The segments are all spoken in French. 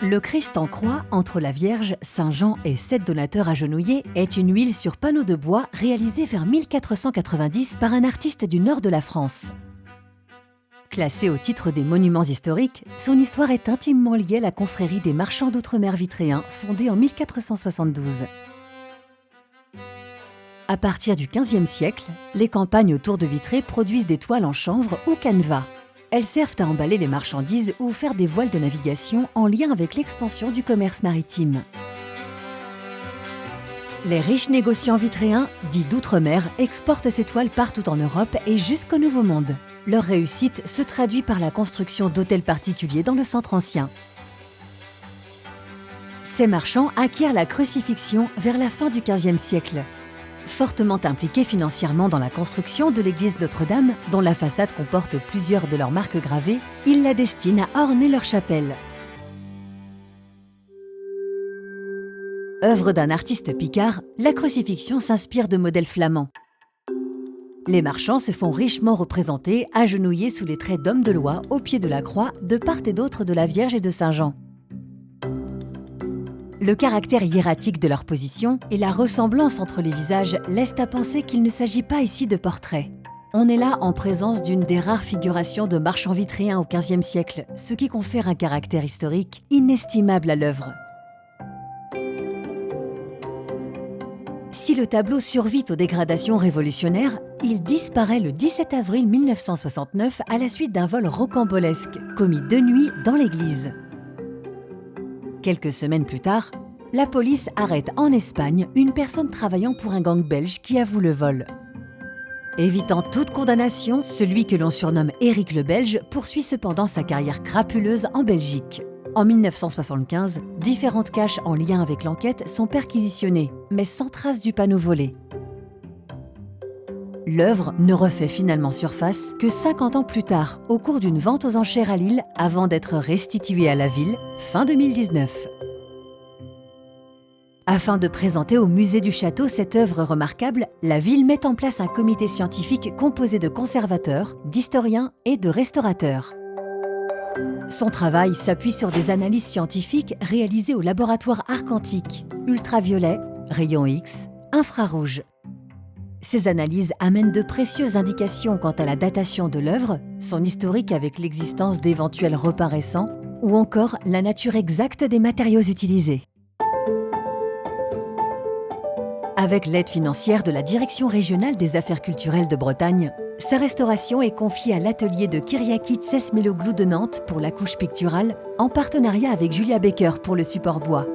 Le Christ en croix, entre la Vierge, Saint Jean et 7 donateurs agenouillés, est une huile sur panneau de bois réalisée vers 1490 par un artiste du nord de la France. Classée au titre des monuments historiques, son histoire est intimement liée à la confrérie des marchands d'outre-mer vitréens, fondée en 1472. À partir du XVe siècle, les campagnes autour de Vitré produisent des toiles en chanvre ou canevas. Elles servent à emballer les marchandises ou faire des voiles de navigation en lien avec l'expansion du commerce maritime. Les riches négociants vitréens, dits d'outre-mer, exportent ces toiles partout en Europe et jusqu'au Nouveau Monde. Leur réussite se traduit par la construction d'hôtels particuliers dans le centre ancien. Ces marchands acquièrent la crucifixion vers la fin du XVe siècle. Fortement impliqués financièrement dans la construction de l'église Notre-Dame, dont la façade comporte plusieurs de leurs marques gravées, ils la destinent à orner leur chapelle. Œuvre d'un artiste picard, la crucifixion s'inspire de modèles flamands. Les marchands se font richement représenter, agenouillés sous les traits d'hommes de loi, au pied de la croix, de part et d'autre de la Vierge et de Saint Jean. Le caractère hiératique de leur position et la ressemblance entre les visages laissent à penser qu'il ne s'agit pas ici de portraits. On est là en présence d'une des rares figurations de marchands vitréens au XVe siècle, ce qui confère un caractère historique inestimable à l'œuvre. Si le tableau survit aux dégradations révolutionnaires, il disparaît le 17 avril 1969 à la suite d'un vol rocambolesque, commis de nuit dans l'église. Quelques semaines plus tard, la police arrête en Espagne une personne travaillant pour un gang belge qui avoue le vol. Évitant toute condamnation, celui que l'on surnomme Éric le Belge poursuit cependant sa carrière crapuleuse en Belgique. En 1975, différentes caches en lien avec l'enquête sont perquisitionnées, mais sans trace du panneau volé. L'œuvre ne refait finalement surface que 50 ans plus tard, au cours d'une vente aux enchères à Lille, avant d'être restituée à la ville, fin 2019. Afin de présenter au musée du château cette œuvre remarquable, la ville met en place un comité scientifique composé de conservateurs, d'historiens et de restaurateurs. Son travail s'appuie sur des analyses scientifiques réalisées au laboratoire Arc-Antique, ultraviolet, rayons X, infrarouge. Ces analyses amènent de précieuses indications quant à la datation de l'œuvre, son historique avec l'existence d'éventuels repas récents, ou encore la nature exacte des matériaux utilisés. Avec l'aide financière de la Direction régionale des affaires culturelles de Bretagne, sa restauration est confiée à l'atelier de Kyriaki Tsesmeloglou de Nantes pour la couche picturale, en partenariat avec Julia Baker pour le support bois.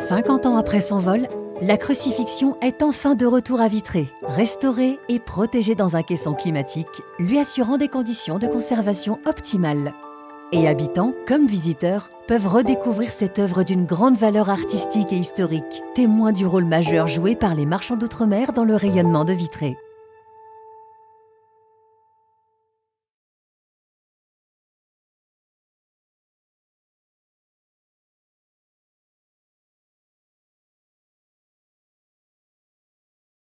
« 50 ans après son vol, la crucifixion est enfin de retour à Vitré, restaurée et protégée dans un caisson climatique, lui assurant des conditions de conservation optimales. Et habitants, comme visiteurs, peuvent redécouvrir cette œuvre d'une grande valeur artistique et historique, témoin du rôle majeur joué par les marchands d'outre-mer dans le rayonnement de Vitré.